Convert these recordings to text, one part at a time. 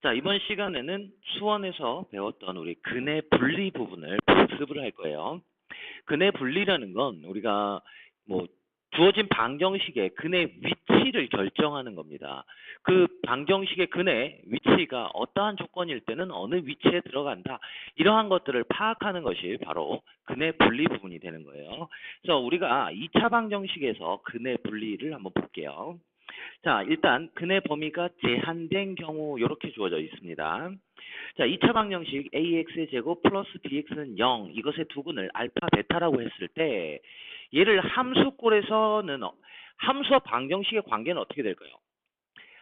자, 이번 시간에는 수원에서 배웠던 우리 근의 분리 부분을 복습을 할 거예요. 근의 분리라는 건 우리가 뭐 주어진 방정식의 근의 위치를 결정하는 겁니다. 그 방정식의 근의 위치가 어떠한 조건일 때는 어느 위치에 들어간다. 이러한 것들을 파악하는 것이 바로 근의 분리 부분이 되는 거예요. 그래서 우리가 2차 방정식에서 근의 분리를 한번 볼게요. 자, 일단 근의 범위가 제한된 경우 이렇게 주어져 있습니다. 자, 2차 방정식 ax의 제곱 플러스 bx는 0 이것의 두근을 알파 베타라고 했을 때 얘를 함수꼴에서는 함수와 방정식의 관계는 어떻게 될까요?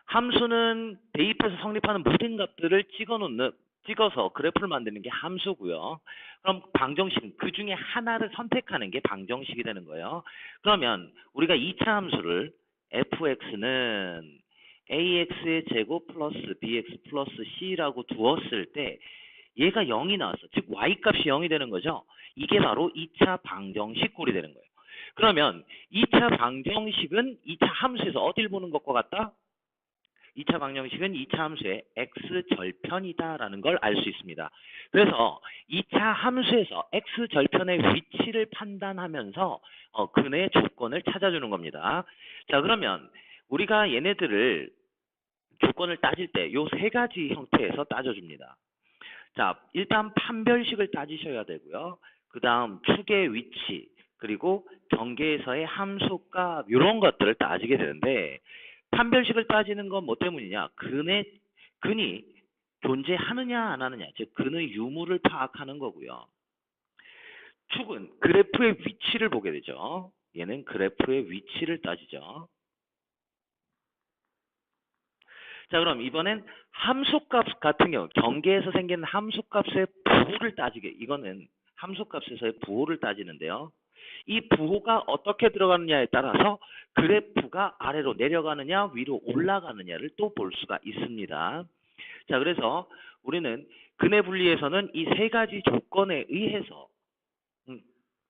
함수는 대입해서 성립하는 모든 값들을 찍어서 그래프를 만드는 게 함수고요. 그럼 방정식은 그 중에 하나를 선택하는 게 방정식이 되는 거예요. 그러면 우리가 2차 함수를 fx는 ax의 제곱 플러스 bx 플러스 c라고 두었을 때 얘가 0이 나왔어. 즉 y값이 0이 되는 거죠. 이게 바로 2차 방정식 꼴이 되는 거예요. 그러면 2차 방정식은 2차 함수에서 어딜 보는 것과 같다? 2차 방정식은 2차 함수의 x절편이다라는 걸 알 수 있습니다. 그래서 2차 함수에서 x절편의 위치를 판단하면서 근의 조건을 찾아주는 겁니다. 자, 그러면 우리가 얘네들을 조건을 따질 때 요 세 가지 형태에서 따져줍니다. 자, 일단 판별식을 따지셔야 되고요. 그 다음 축의 위치, 그리고 경계에서의 함수값 이런 것들을 따지게 되는데 판별식을 따지는 건 뭐 때문이냐? 근이 존재하느냐 안 하느냐, 즉 근의 유무를 파악하는 거고요. 축은 그래프의 위치를 보게 되죠. 얘는 그래프의 위치를 따지죠. 자, 그럼 이번엔 함수값 같은 경우 경계에서 생기는 함수값의 부호를 따지게, 이거는 함수값에서의 부호를 따지는데요. 이 부호가 어떻게 들어가느냐에 따라서 그래프가 아래로 내려가느냐 위로 올라가느냐를 또 볼 수가 있습니다. 자, 그래서 우리는 근의 분리에서는 이 세 가지 조건에 의해서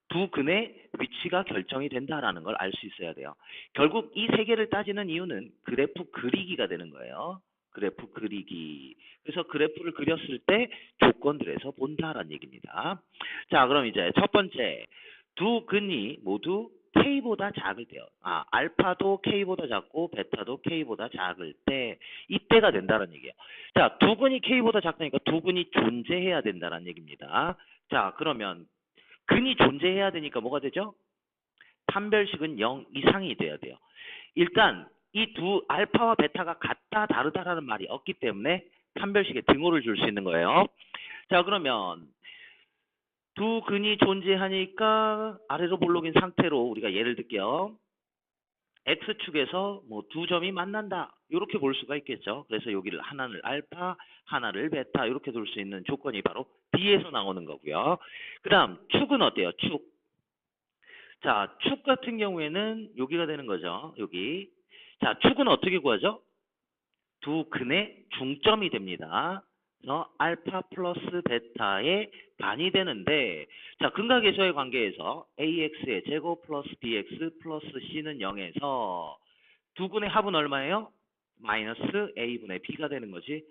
두 근의 위치가 결정이 된다라는 걸 알 수 있어야 돼요. 결국 이 세 개를 따지는 이유는 그래프 그리기가 되는 거예요. 그래프 그리기. 그래서 그래프를 그렸을 때 조건들에서 본다라는 얘기입니다. 자, 그럼 이제 첫 번째, 두 근이 모두 K보다 작을 때요. 알파도 K보다 작고 베타도 K보다 작을 때 이때가 된다는 얘기예요. 자, 두 근이 K보다 작다니까 두 근이 존재해야 된다는 얘기입니다. 자, 그러면 근이 존재해야 되니까 뭐가 되죠? 판별식은 0 이상이 돼야 돼요. 일단 이 두 알파와 베타가 같다 다르다라는 말이 없기 때문에 판별식에 등호를 줄 수 있는 거예요. 자, 그러면 두 근이 존재하니까 아래로 볼록인 상태로 우리가 예를 들게요. X축에서 뭐 두 점이 만난다 이렇게 볼 수가 있겠죠. 그래서 여기를 하나를 알파 하나를 베타 이렇게 둘 수 있는 조건이 바로 D에서 나오는 거고요. 그 다음 축은 어때요? 축. 자, 축 같은 경우에는 여기가 되는 거죠. 여기. 자, 축은 어떻게 구하죠? 두 근의 중점이 됩니다. 그래서 알파 플러스 베타의 반이 되는데, 자, 근각에서의 관계에서 ax의 제곱 플러스 bx 플러스 c는 0에서 두 근의 합은 얼마예요? 마이너스 a분의 b가 되는 거지.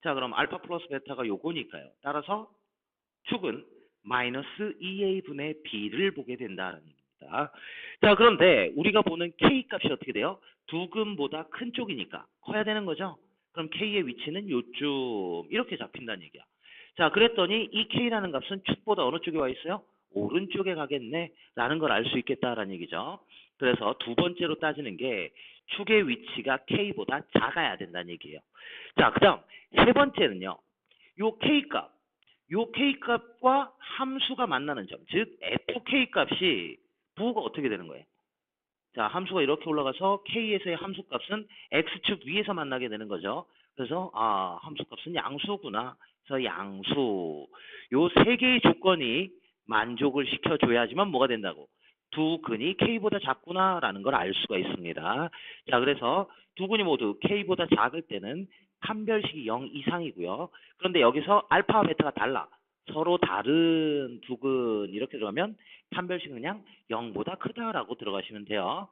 자, 그럼 알파 플러스 베타가 요거니까요. 따라서 축은 마이너스 2a분의 b를 보게 된다는 얘기입니다. 자, 그런데 우리가 보는 k 값이 어떻게 돼요? 두 근보다 큰 쪽이니까 커야 되는 거죠. 그럼 k의 위치는 요쯤 이렇게 잡힌다는 얘기야. 자, 그랬더니 이 k라는 값은 축보다 어느 쪽에 와 있어요? 오른쪽에 가겠네 라는 걸 알 수 있겠다라는 얘기죠. 그래서 두 번째로 따지는 게 축의 위치가 k보다 작아야 된다는 얘기예요. 자, 그 다음 세 번째는요. 요 k값, 요 k값과 함수가 만나는 점, 즉 fk 값이 부호가 어떻게 되는 거예요? 자, 함수가 이렇게 올라가서 k에서의 함수값은 x축 위에서 만나게 되는 거죠. 그래서 함수값은 양수구나. 그래서 양수. 요 세 개의 조건이 만족을 시켜줘야지만 뭐가 된다고? 두 근이 k보다 작구나라는 걸 알 수가 있습니다. 자, 그래서 두 근이 모두 k보다 작을 때는 판별식이 0 이상이고요. 그런데 여기서 알파와 베타가 달라. 서로 다른 두 근 이렇게 들어가면 판별식은 그냥 0보다 크다라고 들어가시면 돼요.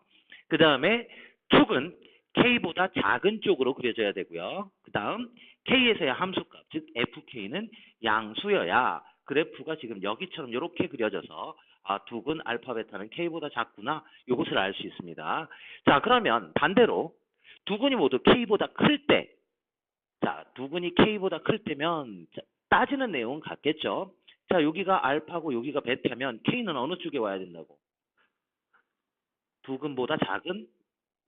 그 다음에 축은 K보다 작은 쪽으로 그려져야 되고요. 그 다음 K에서의 함수값, 즉 FK는 양수여야 그래프가 지금 여기처럼 이렇게 그려져서 두근 알파 베타는 K보다 작구나 이것을 알 수 있습니다. 자, 그러면 반대로 두근이 모두 K보다 클 때, 자, 두근이 K보다 클 때면 따지는 내용은 같겠죠. 자, 여기가 알파고 여기가 베타면 K는 어느 쪽에 와야 된다고? 두근보다 작은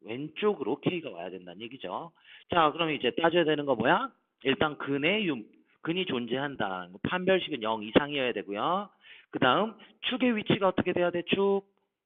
왼쪽으로 K가 와야 된다는 얘기죠. 자, 그럼 이제 따져야 되는 거 뭐야? 일단 근이 존재한다. 판별식은 0 이상이어야 되고요. 그 다음 축의 위치가 어떻게 돼야 돼? 축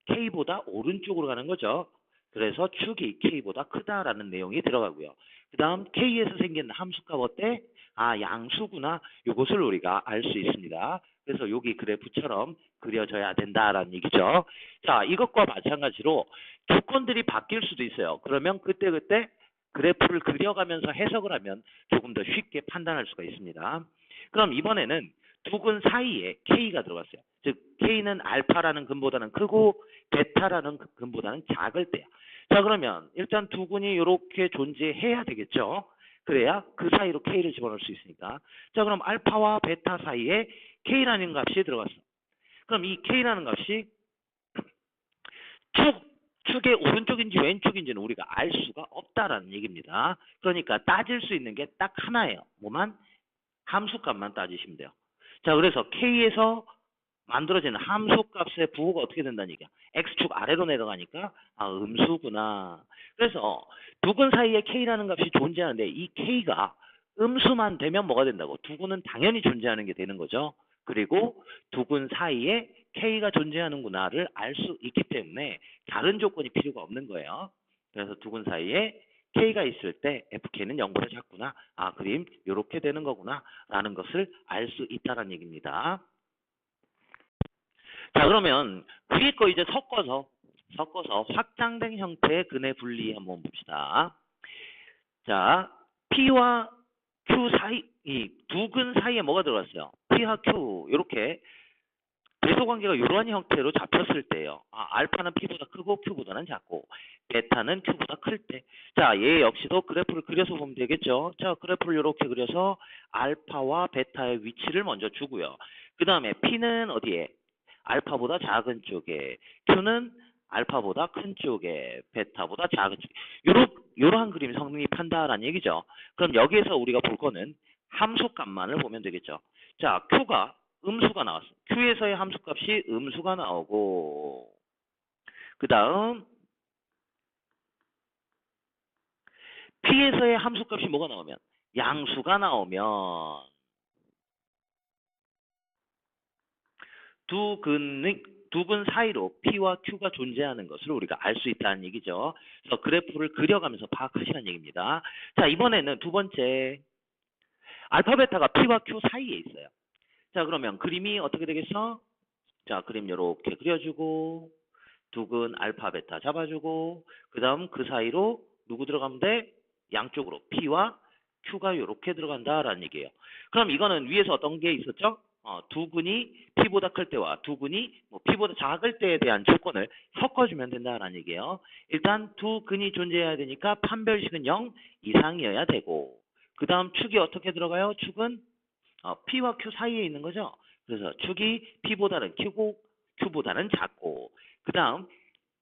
K보다 오른쪽으로 가는 거죠. 그래서 축이 K보다 크다라는 내용이 들어가고요. 그 다음 K에서 생긴 함수값 어때? 양수구나. 이것을 우리가 알 수 있습니다. 그래서 여기 그래프처럼 그려져야 된다라는 얘기죠. 자, 이것과 마찬가지로 조건들이 바뀔 수도 있어요. 그러면 그때그때 그래프를 그려가면서 해석을 하면 조금 더 쉽게 판단할 수가 있습니다. 그럼 이번에는 두 근 사이에 K가 들어갔어요. 즉 K는 알파라는 근보다는 크고 베타라는 근보다는 작을 때야. 자, 그러면 일단 두 근이 이렇게 존재해야 되겠죠. 그래야 그 사이로 K를 집어넣을 수 있으니까. 자, 그럼 알파와 베타 사이에 K라는 값이 들어갔어. 그럼 이 K라는 값이 축의 오른쪽인지 왼쪽인지는 우리가 알 수가 없다라는 얘기입니다. 그러니까 따질 수 있는 게 딱 하나예요. 뭐만? 함수값만 따지시면 돼요. 자, 그래서 K에서 만들어지는 함수값의 부호가 어떻게 된다는 얘기야. X축 아래로 내려가니까 음수구나. 그래서 두 근 사이에 K라는 값이 존재하는데 이 K가 음수만 되면 뭐가 된다고? 두 근은 당연히 존재하는 게 되는 거죠. 그리고 두 근 사이에 K가 존재하는구나를 알 수 있기 때문에 다른 조건이 필요가 없는 거예요. 그래서 두 근 사이에 K가 있을 때 FK는 0보다 작구나. 그림 이렇게 되는 거구나 라는 것을 알 수 있다는 얘기입니다. 자, 그러면 위에 거 이제 섞어서 확장된 형태의 근의 분리 한번 봅시다. 자, P와 Q 사이, 이 두 근 사이에 뭐가 들어갔어요? P와 Q 이렇게 배소 관계가 이러한 형태로 잡혔을 때요. 알파는 P보다 크고 Q보다는 작고 베타는 Q보다 클 때. 자, 얘 역시도 그래프를 그려서 보면 되겠죠. 자, 그래프를 이렇게 그려서 알파와 베타의 위치를 먼저 주고요. 그 다음에 P는 어디에? 알파보다 작은 쪽에, Q는 알파보다 큰 쪽에, 베타보다 작은 쪽에. 요러한 그림이 성립한다라는 얘기죠. 그럼 여기에서 우리가 볼 거는 함수값만을 보면 되겠죠. 자, Q가 음수가 나왔어. Q에서의 함수값이 음수가 나오고, 그 다음 P에서의 함수값이 뭐가 나오면? 양수가 나오면 두 근 사이로 P와 Q가 존재하는 것을 우리가 알 수 있다는 얘기죠. 그래서 그래프를 그려가면서 파악하시라는 얘기입니다. 자, 이번에는 두 번째 알파 베타가 P와 Q 사이에 있어요. 자, 그러면 그림이 어떻게 되겠어? 자, 그림 이렇게 그려주고 두 근 알파 베타 잡아주고 그 다음 그 사이로 누구 들어가면 돼? 양쪽으로 P와 Q가 이렇게 들어간다라는 얘기예요. 그럼 이거는 위에서 어떤 게 있었죠? 두 근이 P보다 클 때와 두 근이 P보다 작을 때에 대한 조건을 섞어주면 된다라는 얘기예요. 일단 두 근이 존재해야 되니까 판별식은 0 이상이어야 되고 그 다음 축이 어떻게 들어가요? 축은 P와 Q 사이에 있는 거죠. 그래서 축이 P보다는 Q고 Q보다는 작고 그 다음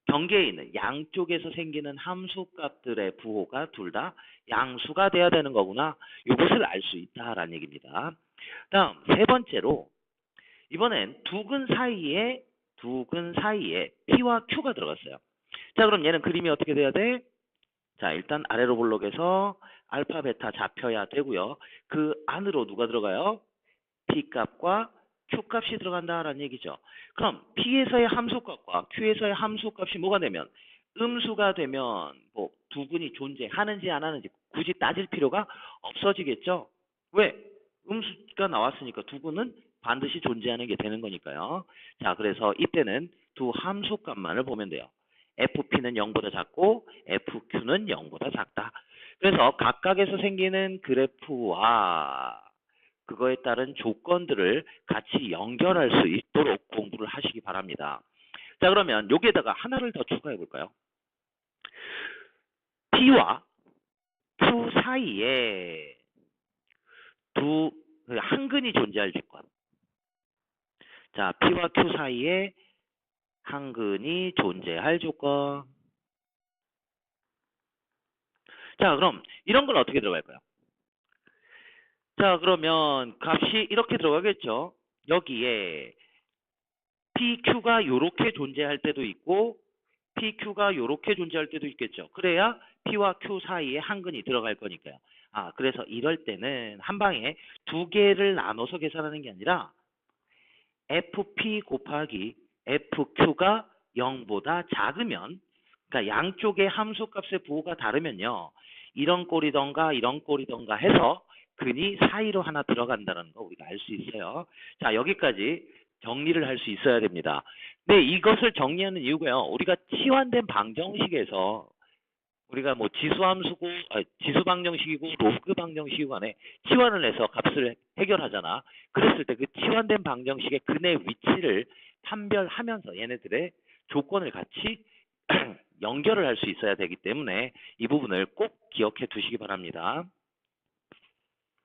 경계에 있는 양쪽에서 생기는 함수값들의 부호가 둘 다 양수가 돼야 되는 거구나. 이것을 알 수 있다라는 얘기입니다. 다음 세 번째로 이번엔 두 근 사이에 P와 Q가 들어갔어요. 자, 그럼 얘는 그림이 어떻게 돼야 돼? 자, 일단 아래로 볼록에서 알파 베타 잡혀야 되고요. 그 안으로 누가 들어가요? P 값과 Q 값이 들어간다라는 얘기죠. 그럼 P에서의 함수값과 Q에서의 함수값이 뭐가 되면? 음수가 되면 뭐 두 근이 존재하는지 안 하는지 굳이 따질 필요가 없어지겠죠. 왜? 음수가 나왔으니까 두 근은 반드시 존재하는 게 되는 거니까요. 자, 그래서 이때는 두 함수값만을 보면 돼요. FP는 0보다 작고 FQ는 0보다 작다. 그래서 각각에서 생기는 그래프와 그거에 따른 조건들을 같이 연결할 수 있도록 공부를 하시기 바랍니다. 자, 그러면 여기에다가 하나를 더 추가해 볼까요? P와 Q 사이에 한근이 존재할 조건. 자, P와 Q 사이에 한근이 존재할 조건. 자, 그럼 이런 건 어떻게 들어갈까요? 자, 그러면 값이 이렇게 들어가겠죠. 여기에 PQ가 이렇게 존재할 때도 있고 PQ가 이렇게 존재할 때도 있겠죠. 그래야 P와 Q 사이에 한근이 들어갈 거니까요. 아, 그래서 이럴 때는 한 방에 두 개를 나눠서 계산하는 게 아니라 FP 곱하기 FQ가 0보다 작으면, 그러니까 양쪽의 함수값의 부호가 다르면요. 이런 꼴이던가 이런 꼴이던가 해서 근이 사이로 하나 들어간다는 거 우리가 알 수 있어요. 자, 여기까지 정리를 할 수 있어야 됩니다. 근데 이것을 정리하는 이유가요. 우리가 치환된 방정식에서 우리가 뭐 지수함수고 지수 방정식이고 로그 방정식이고 간에 치환을 해서 값을 해결하잖아. 그랬을 때 그 치환된 방정식의 근의 위치를 판별하면서 얘네들의 조건을 같이 연결을 할 수 있어야 되기 때문에 이 부분을 꼭 기억해 두시기 바랍니다.